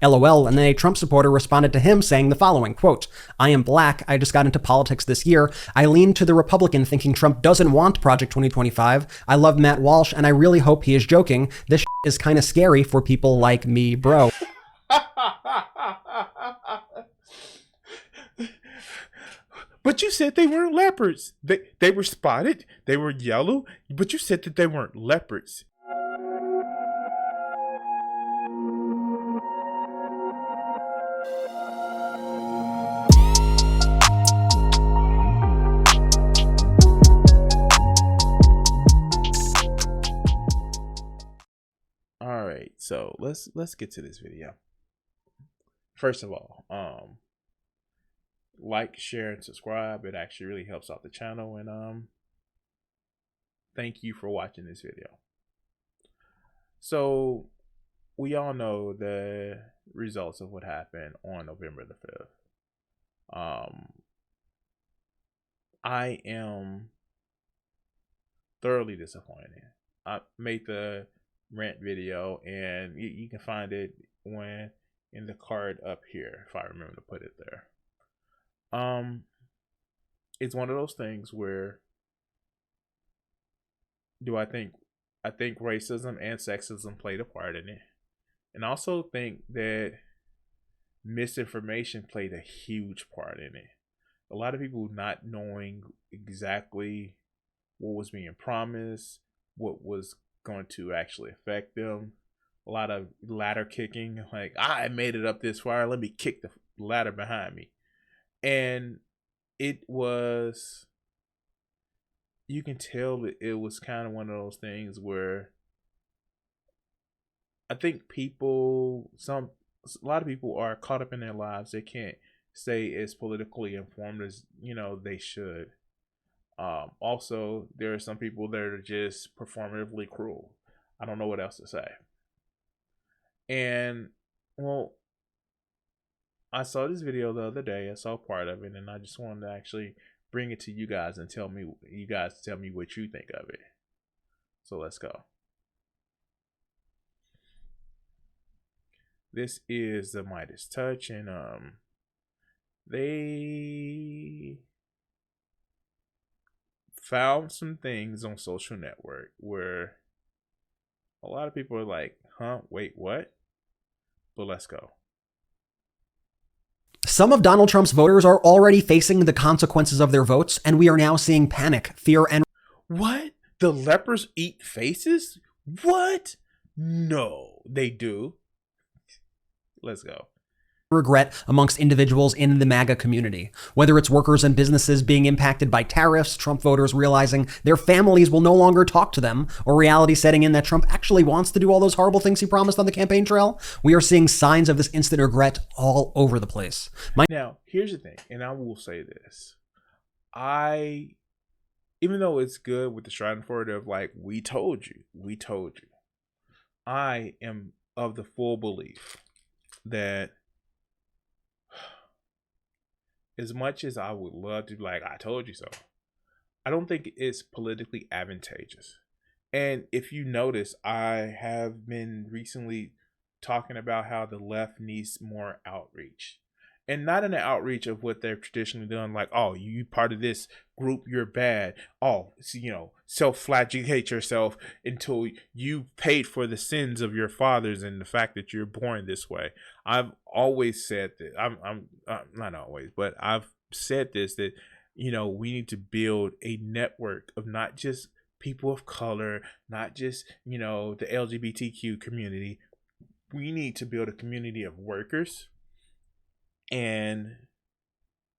LOL, and then a Trump supporter responded to him saying the following, quote, I am black. I just got into politics this year. I lean to the Republican thinking Trump doesn't want Project 2025. I love Matt Walsh, and I really hope he is joking. This is kind of scary for people like me, bro. But you said they weren't leopards. They were spotted. They were yellow. But you said that they weren't leopards. All right, so let's get to this video. First of all, like, share, and subscribe. It actually really helps out the channel, and thank you for watching this video. So we all know the results of what happened on November the 5th. I am thoroughly disappointed. I made the rant video, and you can find it in the card up here if I remember to put it there. It's one of those things where I think racism and sexism played a part in it, and I also think that misinformation played a huge part in it. A lot of people not knowing exactly what was being promised, what was going to actually affect them. A lot of ladder kicking, like, I made it up this far, let me kick the ladder behind me. And it was, you can tell that it was kind of one of those things where I think a lot of people are caught up in their lives. They can't stay as politically informed as, they should. Also, there are some people that are just performatively cruel. I don't know what else to say. And, well, I saw this video the other day. I saw part of it, and I just wanted to actually bring it to you guys and tell me what you think of it. So let's go. This is the Midas Touch, and they found some things on social network where a lot of people are like, huh, wait, what? But let's go. Some of Donald Trump's voters are already facing the consequences of their votes, and we are now seeing panic, fear, and... What? The lepers eat faces? What? No, they do. Let's go. Regret amongst individuals in the MAGA community. Whether it's workers and businesses being impacted by tariffs, Trump voters realizing their families will no longer talk to them, or reality setting in that Trump actually wants to do all those horrible things he promised on the campaign trail, we are seeing signs of this instant regret all over the place. Now, here's the thing, and I will say this. Even though it's good with the striding forward of like, we told you, I am of the full belief that as much as I would love to be like, I told you so, I don't think it's politically advantageous. And if you notice, I have been recently talking about how the left needs more outreach. And not in the outreach of what they've traditionally done, like, oh, you part of this group, you're bad. Oh, self-flagellate yourself until you paid for the sins of your fathers and the fact that you're born this way. I've always said that. I'm not always, but I've said this, that, we need to build a network of not just people of color, not just, the LGBTQ community. We need to build a community of workers. And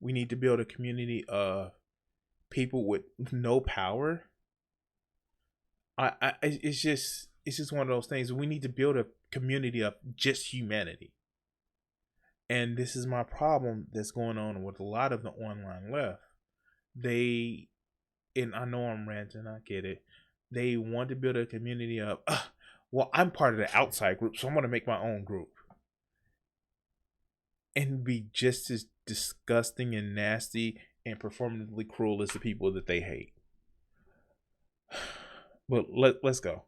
we need to build a community of people with no power. It's just one of those things. We need to build a community of just humanity. And this is my problem that's going on with a lot of the online left. And I know I'm ranting, I get it. They want to build a community of, well, I'm part of the outside group, so I'm going to make my own group. And be just as disgusting and nasty and performatively cruel as the people that they hate. But let's go.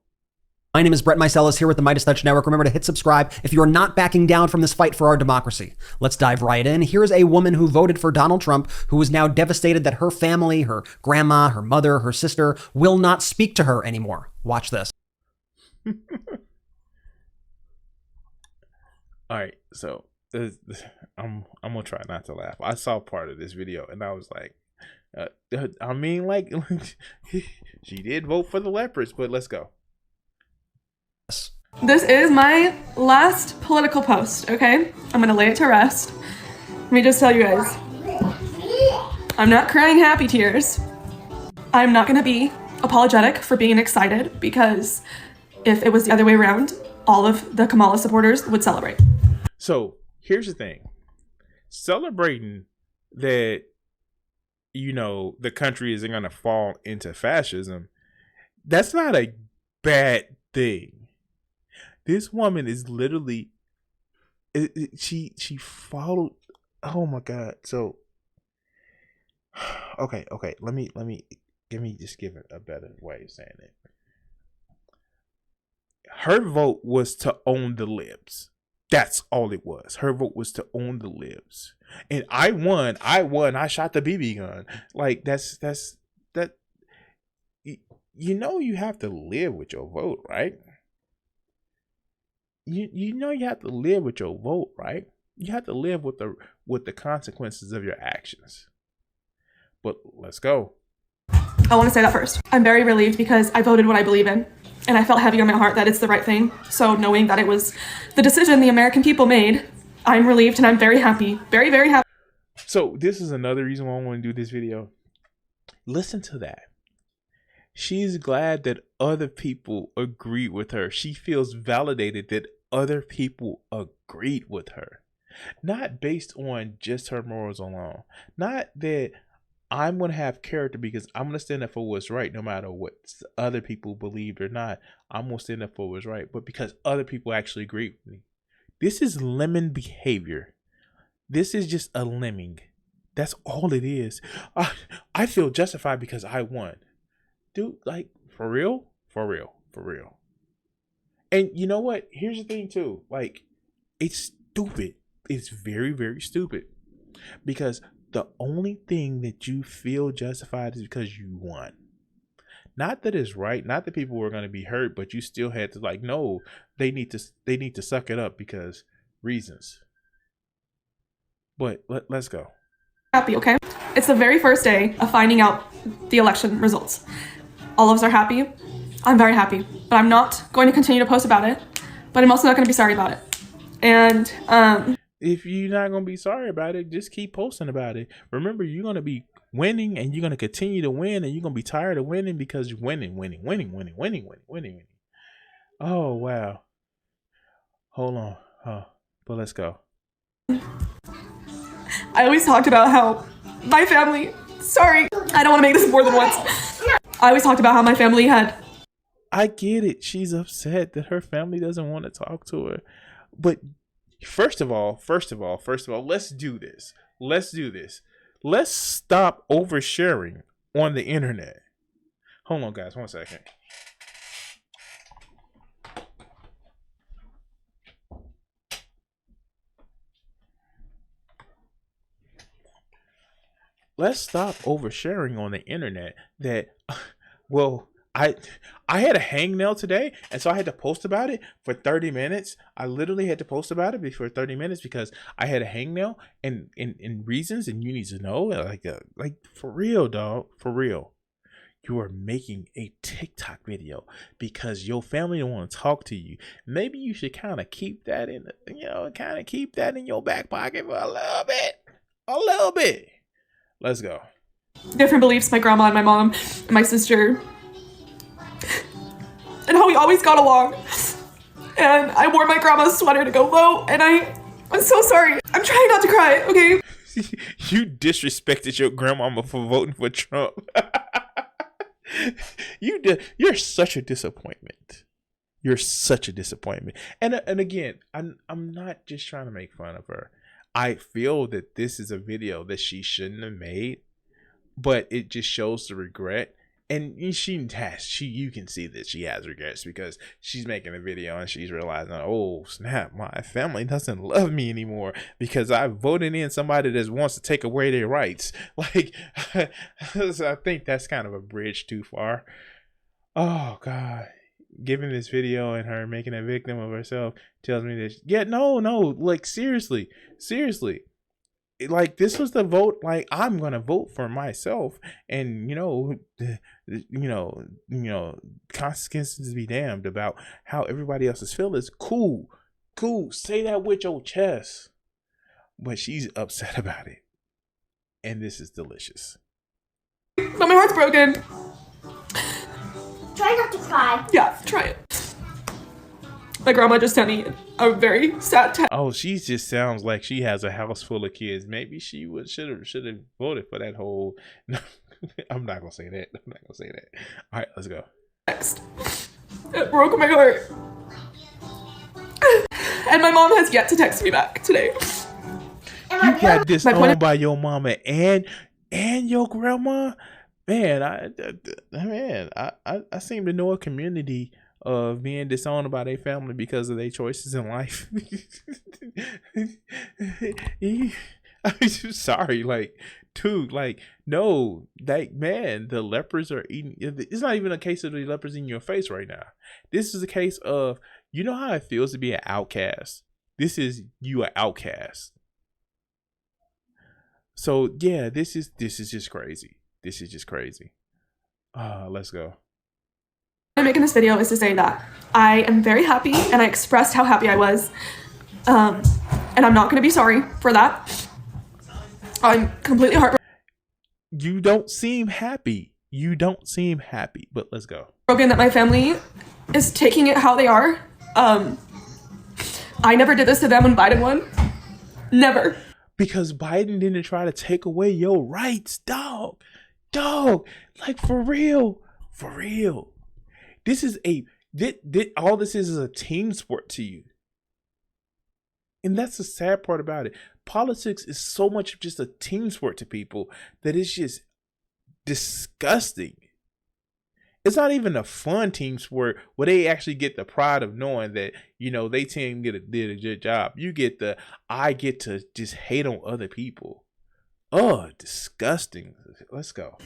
My name is Brett Meiselas here with the Midas Touch Network. Remember to hit subscribe if you are not backing down from this fight for our democracy. Let's dive right in. Here's a woman who voted for Donald Trump who is now devastated that her family, her grandma, her mother, her sister will not speak to her anymore. Watch this. All right, so I'm gonna try not to laugh. I saw part of this video and I was like, I mean, like, she did vote for the leopards, but let's go. This is my last political post, okay? I'm gonna lay it to rest. Let me just tell you guys, I'm not crying happy tears. I'm not gonna be apologetic for being excited, because if it was the other way around, all of the Kamala supporters would celebrate. So here's the thing. Celebrating that, you know, the country isn't gonna fall into fascism, that's not a bad thing. This woman is literally, she followed. Oh my God! So, okay. Let me just give it a better way of saying it. Her vote was to own the libs. That's all it was. Her vote was to own the libs, and I won. I shot the BB gun. Like that's that. You know, you have to live with your vote, right? You know you have to live with your vote, right? You have to live with the consequences of your actions. But let's go. I want to say that first. I'm very relieved because I voted what I believe in, and I felt heavy on my heart that it's the right thing. So knowing that it was the decision the American people made, I'm relieved and I'm very happy. Very, very happy. So this is another reason why I want to do this video. Listen to that. She's glad that other people agreed with her. She feels validated that other people agreed with her. Not based on just her morals alone. Not that I'm going to have character because I'm going to stand up for what's right no matter what other people believed or not. I'm going to stand up for what's right. But because other people actually agreed with me. This is lemon behavior. This is just a lemming. That's all it is. I feel justified because I won. Dude, like, for real? For real. For real. And you know what? Here's the thing too. Like, it's stupid. It's very, very stupid. Because the only thing that you feel justified is because you won. Not that it's right. Not that people were going to be hurt, but you still had to, like, no, they need to suck it up because reasons. But let's go. Happy, okay? It's the very first day of finding out the election results. All of us are happy. I'm very happy, but I'm not going to continue to post about it, but I'm also not going to be sorry about it. And if you're not going to be sorry about it, just keep posting about it. Remember, you're going to be winning and you're going to continue to win, and you're going to be tired of winning because you're winning. Oh, wow. Hold on. But let's go. I always talked about how my family, sorry, I don't want to make this more than once. I always talked about how my family had. I get it. She's upset that her family doesn't want to talk to her. But first of all, let's do this. Let's stop oversharing on the internet. Hold on, guys. 1 second. Let's stop oversharing on the internet that, well, I had a hangnail today, and so I had to post about it for 30 minutes. I literally had to post about it for 30 minutes because I had a hangnail and reasons, and you need to know, like for real, dog, for real. You are making a TikTok video because your family don't want to talk to you. Maybe you should kind of keep that in your back pocket for a little bit. Let's go. Different beliefs, my grandma and my mom and my sister, and how we always got along. And I wore my grandma's sweater to go vote, and I'm so sorry. I'm trying not to cry, okay? You disrespected your grandmama for voting for Trump. You're such a disappointment. You're such a disappointment. And again, I'm not just trying to make fun of her. I feel that this is a video that she shouldn't have made, but it just shows the regret And you can see that she has regrets because she's making a video and she's realizing, oh snap, my family doesn't love me anymore because I voted in somebody that wants to take away their rights. Like, so I think that's kind of a bridge too far. Oh God, giving this video and her making a victim of herself tells me that, yeah, no, like seriously. Like, this was the vote. Like, I'm gonna vote for myself, and consequences be damned about how everybody else's feelings. Cool, say that with your chest. But she's upset about it, and this is delicious. But my heart's broken. Try not to cry. Yeah, try it. My grandma just sent me a very sad text. Oh, she just sounds like she has a house full of kids. Maybe she should have voted for that whole. No, I'm not gonna say that. All right, let's go. Text. It broke my heart. And my mom has yet to text me back today. You got disowned by your mama and your grandma. Man, I seem to know a community of being disowned by their family because of their choices in life. I'm sorry, like, dude, like, no, like, man, the lepers are eating. It's not even a case of the lepers in your face right now. This is a case of, you know how it feels to be an outcast. This is you an outcast. So yeah, this is just crazy. This is just crazy. Let's go. I'm making this video is to say that I am very happy and I expressed how happy I was. And I'm not going to be sorry for that. I'm completely heartbroken. You don't seem happy. But let's go. Broken that my family is taking it how they are. I never did this to them when Biden won. Never. Because Biden didn't try to take away your rights, dog. Like, for real. This is all this is a team sport to you. And that's the sad part about it. Politics is so much of just a team sport to people that it's just disgusting. It's not even a fun team sport where they actually get the pride of knowing that, they team did a good job. You get I get to just hate on other people. Oh, disgusting. Let's go.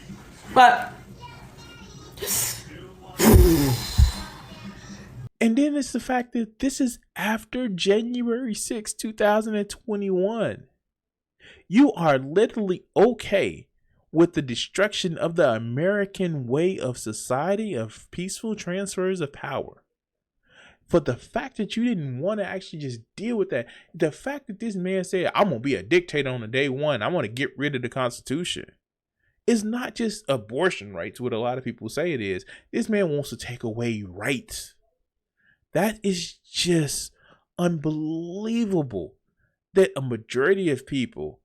But and then it's the fact that this is after January 6, 2021. You are literally okay with the destruction of the American way of society, of peaceful transfers of power. For the fact that you didn't want to actually just deal with that, the fact that this man said, I'm going to be a dictator on the day one, I want to get rid of the Constitution. It's not just abortion rights, what a lot of people say it is. This man wants to take away rights. That is just unbelievable that a majority of people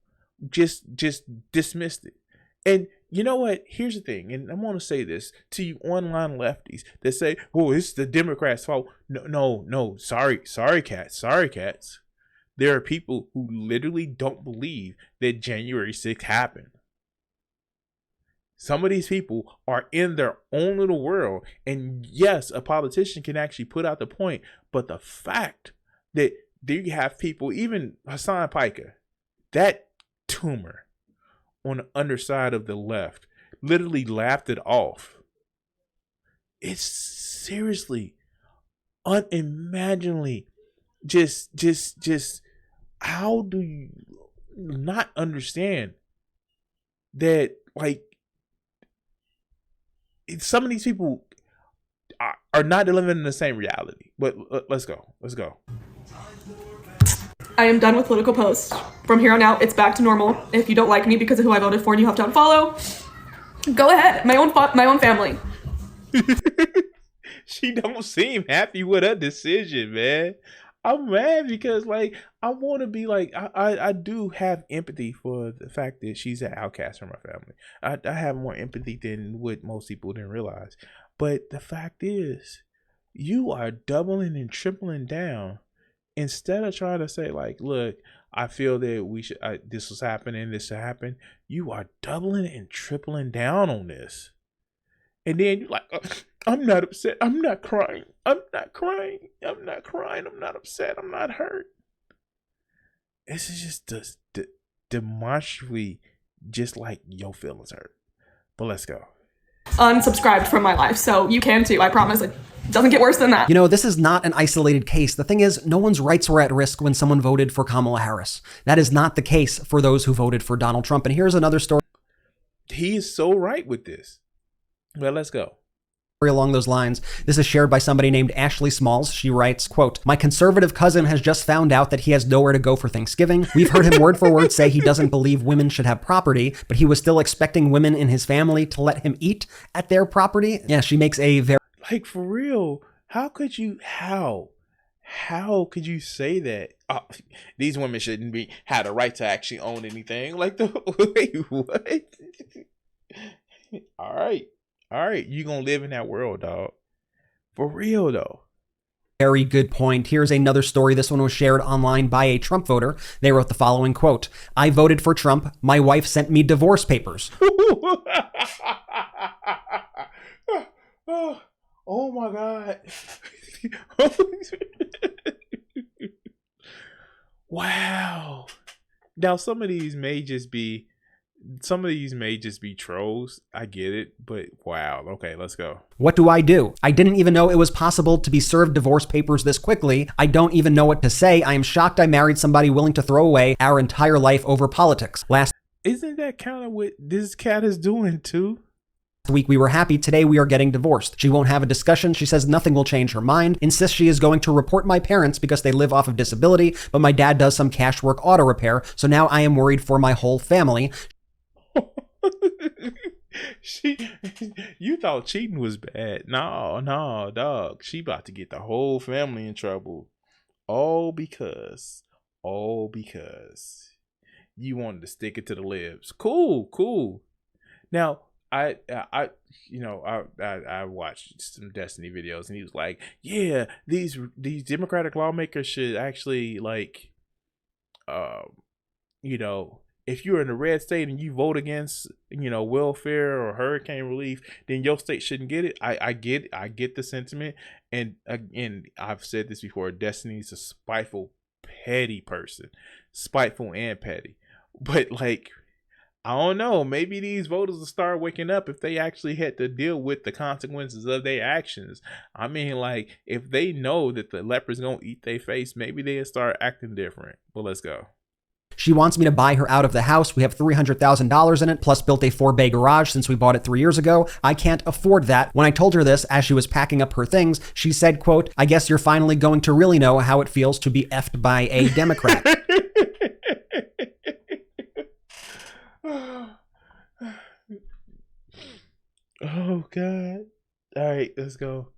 just dismissed it. And you know what? Here's the thing, and I'm going to say this to you online lefties that say, "Oh, it's the Democrats' fault." No. Sorry, cats. There are people who literally don't believe that January 6th happened. Some of these people are in their own little world, and yes, a politician can actually put out the point, but the fact that there you have people, even Hassan Piker, that tumor on the underside of the left, literally laughed it off. It's seriously unimaginably just how do you not understand that, like, some of these people are not living in the same reality. But let's go. I am done with political posts. From here on out, it's back to normal. If you don't like me because of who I voted for and you have to unfollow, go ahead. My own family. She don't seem happy with her decision, man. I'm mad because, like, I want to be like, I do have empathy for the fact that she's an outcast from my family. I have more empathy than what most people didn't realize. But the fact is, you are doubling and tripling down instead of trying to say, like, look, I feel that this was happening, this should happen. You are doubling and tripling down on this. And then you're like, I'm not upset. I'm not crying. I'm not crying. I'm not crying. I'm not upset. I'm not hurt. This is just demonstrably just like your feelings hurt. But let's go. Unsubscribed from my life, so you can too. I promise it doesn't get worse than that. You know, this is not an isolated case. The thing is, no one's rights were at risk when someone voted for Kamala Harris. That is not the case for those who voted for Donald Trump. And here's another story. He is so right with this. Well, let's go. Along those lines. This is shared by somebody named Ashley Smalls. She writes, quote, "My conservative cousin has just found out that he has nowhere to go for Thanksgiving. We've heard him word for word say he doesn't believe women should have property, but he was still expecting women in his family to let him eat at their property." Yeah, she makes a very... Like, for real, how could you say that? Oh, these women shouldn't have the right to actually own anything. Like, wait, what? All right, you gonna live in that world, dog. For real, though. Very good point. Here's another story. This one was shared online by a Trump voter. They wrote the following quote, "I voted for Trump. My wife sent me divorce papers." Oh my God. Wow. Now some of these may just be trolls. I get it, but wow. Okay, let's go. "What do? I didn't even know it was possible to be served divorce papers this quickly. I don't even know what to say. I am shocked I married somebody willing to throw away our entire life over politics. Last Isn't that kind of what this cat is doing too? week we were happy. Today we are getting divorced. She won't have a discussion. She says nothing will change her mind. Insists she is going to report my parents because they live off of disability, but my dad does some cash work auto repair. So now I am worried for my whole family." You thought cheating was bad. No, dog. She about to get the whole family in trouble. All because you wanted to stick it to the libs. Cool. Now, I watched some Destiny videos, and he was like, "Yeah, these Democratic lawmakers should actually if you're in a red state and you vote against, welfare or hurricane relief, then your state shouldn't get it." I get the sentiment, and again, I've said this before. Destiny's a spiteful, petty person, spiteful and petty, but I don't know. Maybe these voters will start waking up if they actually had to deal with the consequences of their actions. I mean, if they know that the leopard's gonna eat their face, maybe they'll start acting different. But let's go. She wants me to buy her out of the house. We have $300,000 in it, plus built a 4-bay garage since we bought it 3 years ago. I can't afford that. When I told her this, as she was packing up her things, she said, quote, "I guess you're finally going to really know how it feels to be effed by a Democrat." Oh, God. All right, let's go.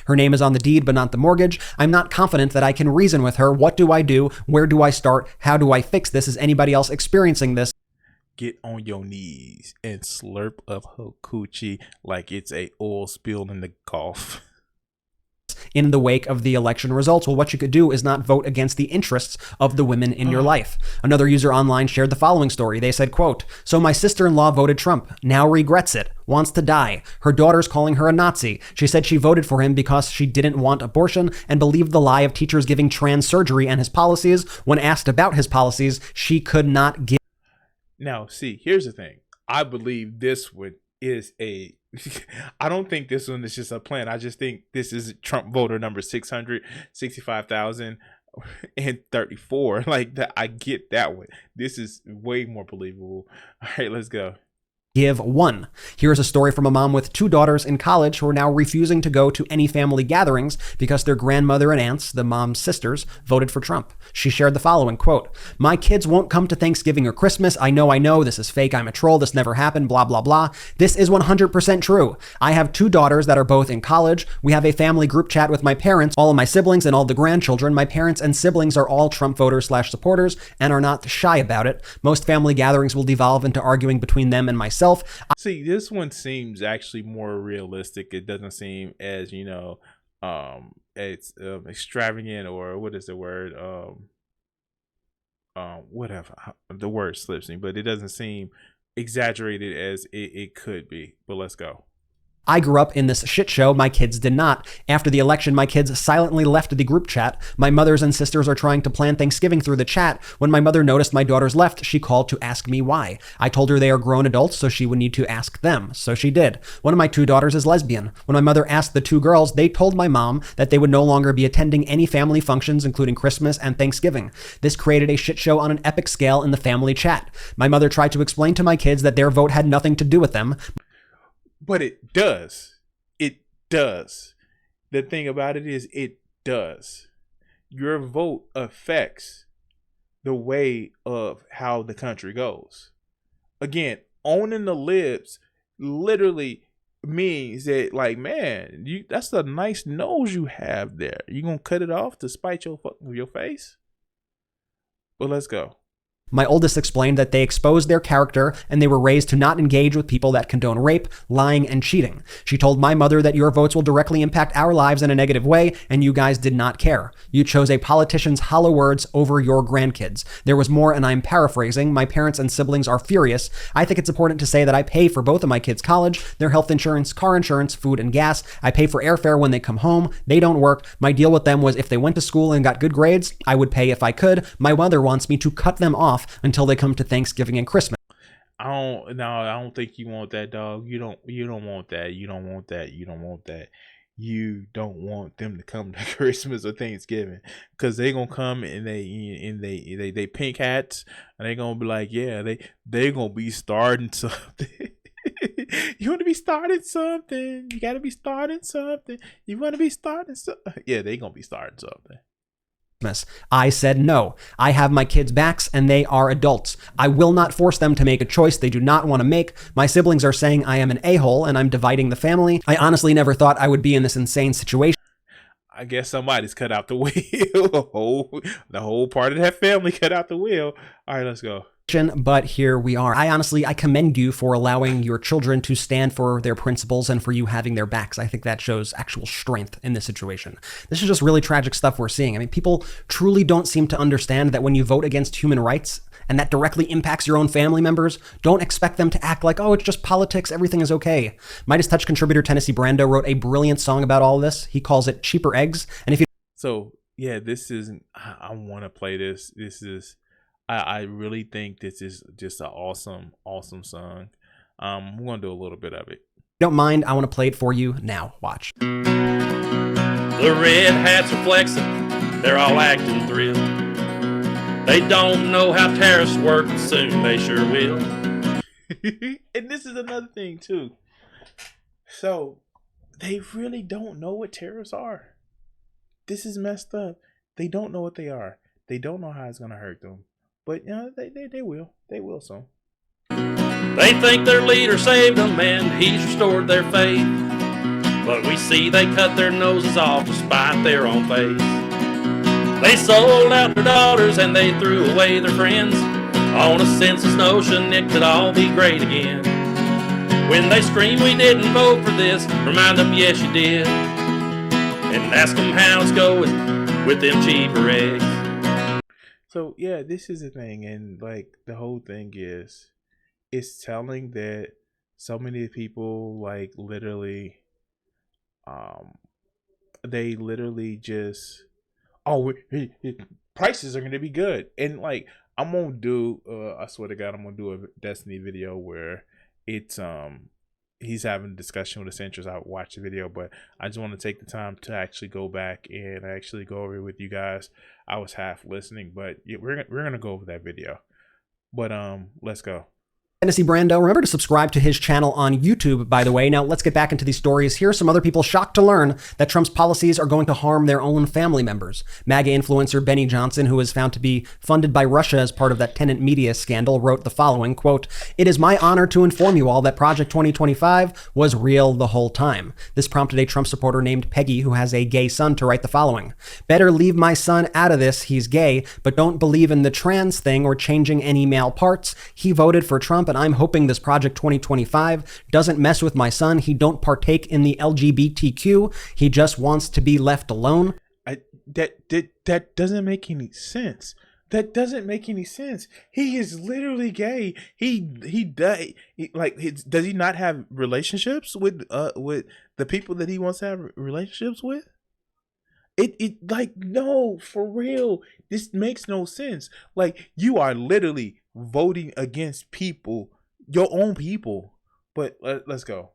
"Her name is on the deed, but not the mortgage. I'm not confident that I can reason with her. What do I do? Where do I start? How do I fix this? Is anybody else experiencing this?" Get on your knees and slurp up her coochie like it's a oil spill in the Gulf. In the wake of the election results, well, what you could do is not vote against the interests of the women in your life. Another user online shared the following story. They said, quote, "So my sister-in-law voted Trump, now regrets it, wants to die. Her daughter's calling her a Nazi. She said she voted for him because she didn't want abortion and believed the lie of teachers giving trans surgery and his policies. When asked about his policies, she could not give." Now, see, here's the thing. I believe this one is I don't think this one is just a plan. I just think this is Trump voter number 665,034. Like that, I get that one. This is way more believable. All right, let's go. Give one. Here's a story from a mom with 2 daughters in college who are now refusing to go to any family gatherings because their grandmother and aunts, the mom's sisters, voted for Trump. She shared the following, quote, "My kids won't come to Thanksgiving or Christmas. I know, this is fake. I'm a troll. This never happened, blah, blah, blah. This is 100% true. I have 2 daughters that are both in college. We have a family group chat with my parents, all of my siblings, and all the grandchildren. My parents and siblings are all Trump voters/supporters and are not shy about it. Most family gatherings will devolve into arguing between them and myself. See, this one seems actually more realistic. It doesn't seem as, it's extravagant, or what is the word? Whatever. The word slips me, but it doesn't seem exaggerated as it could be. But let's go. I grew up in this shit show. My kids did not. After the election, my kids silently left the group chat. My mothers and sisters are trying to plan Thanksgiving through the chat. When my mother noticed my daughters left, she called to ask me why. I told her they are grown adults, so she would need to ask them. So she did. One of my 2 daughters is lesbian. When my mother asked the 2 girls, they told my mom that they would no longer be attending any family functions, including Christmas and Thanksgiving. This created a shit show on an epic scale in the family chat. My mother tried to explain to my kids that their vote had nothing to do with them. But it does. It does. The thing about it is, it does. Your vote affects the way of how the country goes. Again, owning the libs literally means that, like, man, that's a nice nose you have there. You gonna cut it off to spite your face? But let's go. My oldest explained that they exposed their character and they were raised to not engage with people that condone rape, lying, and cheating. She told my mother that your votes will directly impact our lives in a negative way, and you guys did not care. You chose a politician's hollow words over your grandkids. There was more, and I'm paraphrasing. My parents and siblings are furious. I think it's important to say that I pay for both of my kids' college, their health insurance, car insurance, food, and gas. I pay for airfare when they come home. They don't work. My deal with them was if they went to school and got good grades, I would pay if I could. My mother wants me to cut them off until they come to Thanksgiving and Christmas. I don't think you want that, dog. You don't want that. You don't want that. You don't want that. You don't want them to come to Christmas or Thanksgiving, because they gonna come and they pink hats, and they gonna be like, yeah, they gonna be starting something. You want to be starting something. You gotta be starting something. You want to be starting something. Yeah, they gonna be starting something. I said no. I have my kids' backs and they are adults. I will not force them to make a choice they do not want to make. My siblings are saying I am an a-hole and I'm dividing the family. I honestly never thought I would be in this insane situation. I guess somebody's cut out the wheel. The whole part of that family cut out the wheel. All right, let's go. But here we are. I commend you for allowing your children to stand for their principles and for you having their backs. I think that shows actual strength in this situation. This is just really tragic stuff we're seeing. I mean, people truly don't seem to understand that when you vote against human rights and that directly impacts your own family members, don't expect them to act like, oh, it's just politics, everything is okay. Midas Touch contributor Tennessee Brando wrote a brilliant song about all of this. He calls it Cheaper Eggs. And if you yeah, this is, I want to play this. This is, I really think this is just an awesome song. We're going to do a little bit of it. Don't mind, I want to play it for you now. Watch. The red hats are flexing. They're all acting thrilled. They don't know how tariffs work, and soon they sure will. And this is another thing, too. So, they really don't know what tariffs are. This is messed up. They don't know what they are. They don't know how it's going to hurt them. But you know, they will. They will soon. They think their leader saved them and he's restored their faith. But we see they cut their noses off to spite their own face. They sold out their daughters and they threw away their friends on a senseless notion it could all be great again. When they scream we didn't vote for this, remind them yes you did. And ask them how it's going with them cheaper eggs. So yeah, this is the thing, and like the whole thing is, it's telling that so many people like literally, they literally just, prices are gonna be good, and like I'm gonna do, I swear to God, I'm gonna do a Destiny video where it's he's having a discussion with the Centrals. I watched the video, but I just want to take the time to actually go back and actually go over it with you guys. I was half listening, but yeah, we're gonna go over that video. But let's go. Tennessee Brando. Remember to subscribe to his channel on YouTube, by the way. Now, let's get back into these stories. Here are some other people shocked to learn that Trump's policies are going to harm their own family members. MAGA influencer Benny Johnson, who is found to be funded by Russia as part of that tenant media scandal, wrote the following, quote, "It is my honor to inform you all that Project 2025 was real the whole time." This prompted a Trump supporter named Peggy, who has a gay son, to write the following. "Better leave my son out of this. He's gay, but don't believe in the trans thing or changing any male parts. He voted for Trump, and I'm hoping this Project 2025 doesn't mess with my son. He don't partake in the LGBTQ. He just wants to be left alone." That doesn't make any sense. That doesn't make any sense. He is literally gay. He does does he not have relationships with the people that he wants to have relationships with? It like, no, for real. This makes no sense. Like, you are literally voting against people, your own people. But let's go.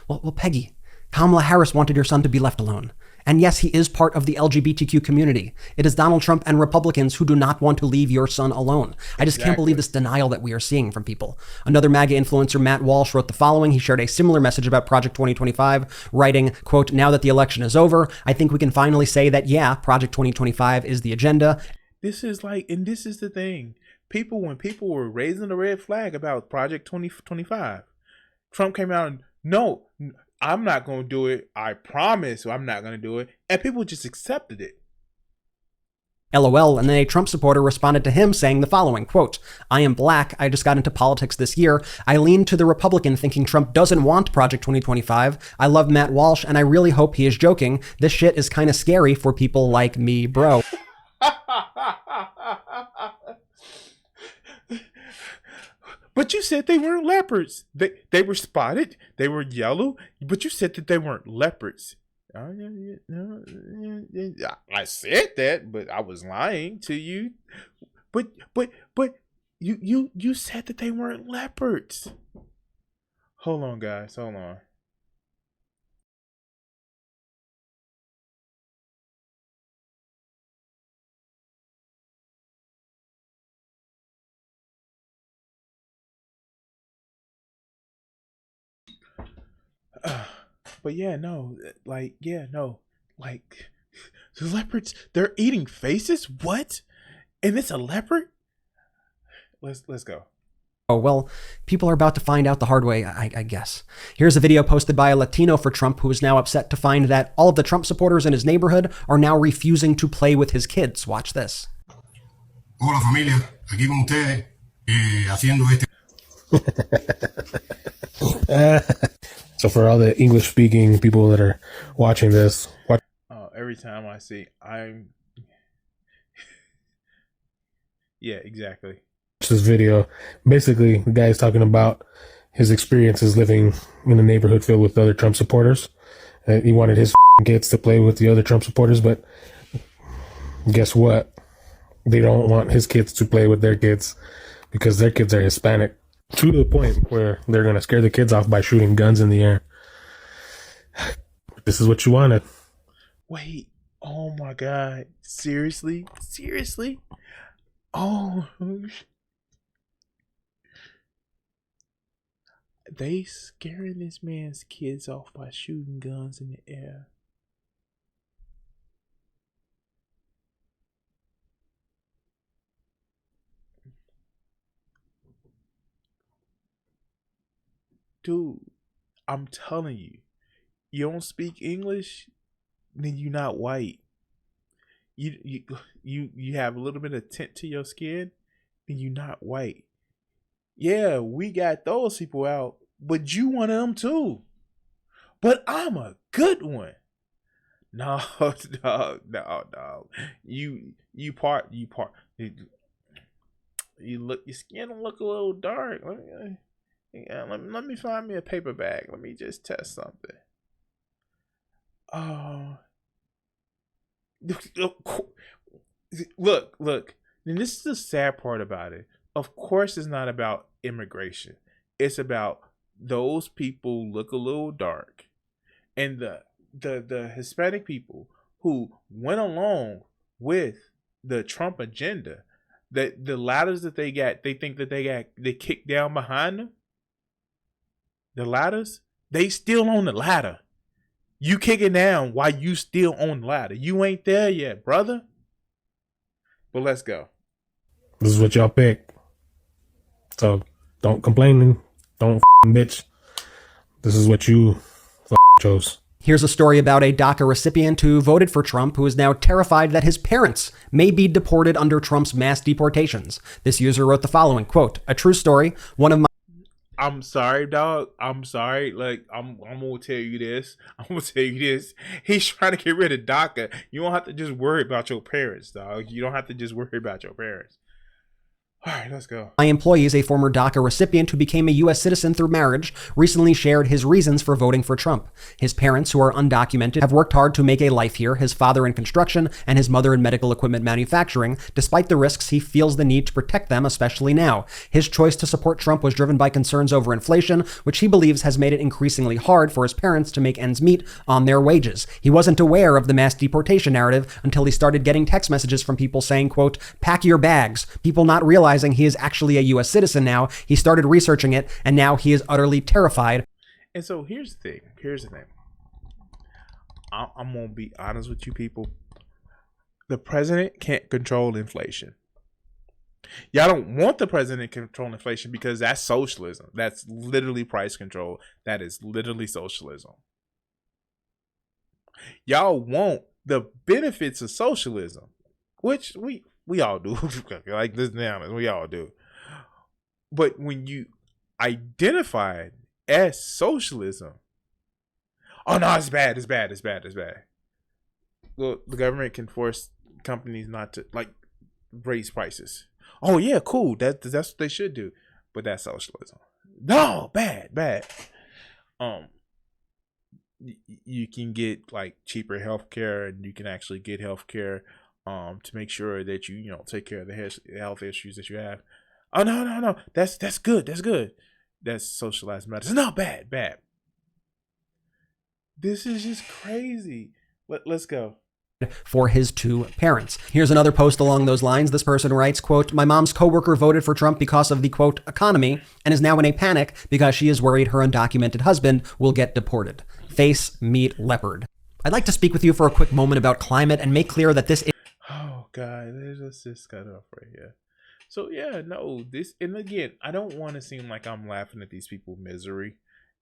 Well, Peggy, Kamala Harris wanted your son to be left alone. And yes, he is part of the LGBTQ community. It is Donald Trump and Republicans who do not want to leave your son alone. I just can't believe this denial that we are seeing from people. Another MAGA influencer, Matt Walsh, wrote the following. He shared a similar message about Project 2025, writing, quote, "Now that the election is over, I think we can finally say that, yeah, Project 2025 is the agenda." This is like, and this is the thing. When people were raising the red flag about Project 2025, Trump came out and, no, I'm not going to do it. I promise I'm not going to do it. And people just accepted it. LOL. And then a Trump supporter responded to him saying the following, quote, "I am black. I just got into politics this year. I lean to the Republican thinking Trump doesn't want Project 2025. I love Matt Walsh and I really hope he is joking. This shit is kind of scary for people like me, bro." But you said they weren't leopards. They were spotted. They were yellow. But you said that they weren't leopards. I said that, but I was lying to you. But you said that they weren't leopards. Hold on, guys. Hold on. But yeah, no, like, the leopards, they're eating faces? What? And it's a leopard? Let's go. Oh, well, people are about to find out the hard way, I guess. Here's a video posted by a Latino for Trump who is now upset to find that all of the Trump supporters in his neighborhood are now refusing to play with his kids. Watch this. Hola familia, aquí con ustedes, haciendo este. So for all the English-speaking people that are watching this, every time I see, yeah, exactly. This video, basically, the guy is talking about his experiences living in a neighborhood filled with other Trump supporters. He wanted his kids to play with the other Trump supporters, but guess what? They don't want his kids to play with their kids because their kids are Hispanic. To the point where they're going to scare the kids off by shooting guns in the air. This is what you wanted. Wait. Oh my God. Seriously? Oh. They scaring this man's kids off by shooting guns in the air. Dude, I'm telling you, you don't speak English, then you're not white. You have a little bit of tint to your skin, then you're not white. Yeah, we got those people out, but you one of them too. But I'm a good one. No. You part. Your skin look a little dark. Let me find me a paper bag. Let me just test something. Oh, look. And this is the sad part about it. Of course, it's not about immigration. It's about those people look a little dark, and the Hispanic people who went along with the Trump agenda. That the ladders that they got, they think that they kicked down behind them. The ladders, they still on the ladder. You kick it down while you still on the ladder. You ain't there yet, brother. But let's go. This is what y'all pick. So don't complain. Don't bitch. This is what you chose. Here's a story about a DACA recipient who voted for Trump who is now terrified that his parents may be deported under Trump's mass deportations. This user wrote the following, quote, "A true story. One of my..." I'm sorry, dog. I'm sorry. Like, I'm gonna tell you this. I'm gonna tell you this. He's trying to get rid of DACA. You don't have to just worry about your parents, dog. You don't have to just worry about your parents. All right, let's go. My employees, a former DACA recipient who became a U.S. citizen through marriage, recently shared his reasons for voting for Trump. His parents, who are undocumented, have worked hard to make a life here, his father in construction and his mother in medical equipment manufacturing, despite the risks he feels the need to protect them, especially now. His choice to support Trump was driven by concerns over inflation, which he believes has made it increasingly hard for his parents to make ends meet on their wages. He wasn't aware of the mass deportation narrative until he started getting text messages from people saying, quote, pack your bags. People not realizing he is actually a U.S. citizen now. He started researching it, and now he is utterly terrified. And so here's the thing. I'm going to be honest with you people. The president can't control inflation. Y'all don't want the president to control inflation because that's socialism. That's literally price control. That is literally socialism. Y'all want the benefits of socialism, which we all do. Like this now, we all do. But when you identify it as socialism, oh no, it's bad. Well, the government can force companies not to like raise prices. Oh yeah, cool. That's what they should do. But that's socialism. No, bad. You can get like cheaper healthcare, and you can actually get healthcare to make sure that you take care of the health issues that you have. Oh no. That's good. That's socialized medicine. No, bad. This is just crazy. Let's go. For his two parents. Here's another post along those lines. This person writes, quote, my mom's coworker voted for Trump because of the, quote, economy and is now in a panic because she is worried her undocumented husband will get deported. Face, meet, leopard. I'd like to speak with you for a quick moment about climate and make clear that this is... Oh, God, let's just cut off right here. So, yeah, no, and again, I don't want to seem like I'm laughing at these people's misery.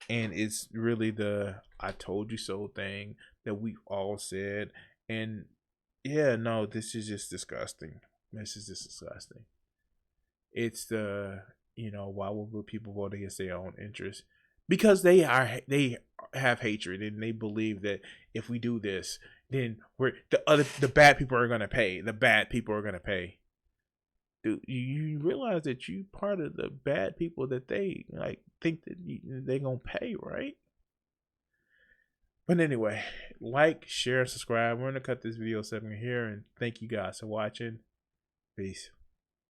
And it's really the I told you so thing that we've all said. And yeah, no, this is just disgusting. It's the, why would people vote against their own interests? Because they have hatred and they believe that if we do this, then the bad people are gonna pay. The bad people are gonna pay. Dude, you realize that you part of the bad people that they think that they're gonna pay, right? But anyway, like, share, subscribe. We're going to cut this video segment here, and thank you guys for watching. Peace.